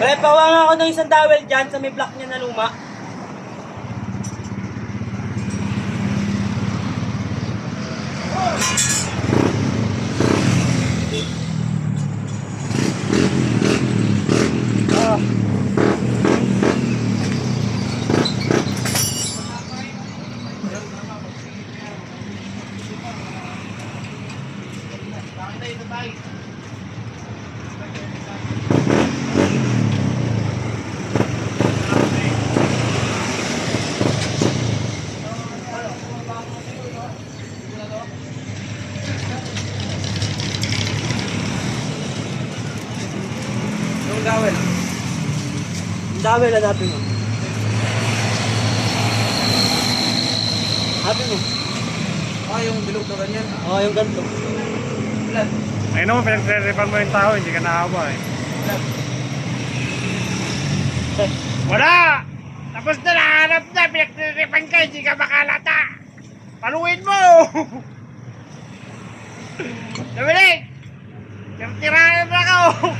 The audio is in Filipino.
Pre, pawa nga ako ng isang dowel dyan sa may block niya na luma. Dawel. Dowel, hanapin mo. Hanapin mo. Yung bilog na ganyan. Oo, yung ganito. Ilan? Ayun naman, pinagre-repan mo yung tao, hindi ka naawa eh. Ilan? Wala! Tapos na nahanap na, pinagre-repan ka, hindi ka makalata! Paluin mo! Dominic! Tirahan na ako!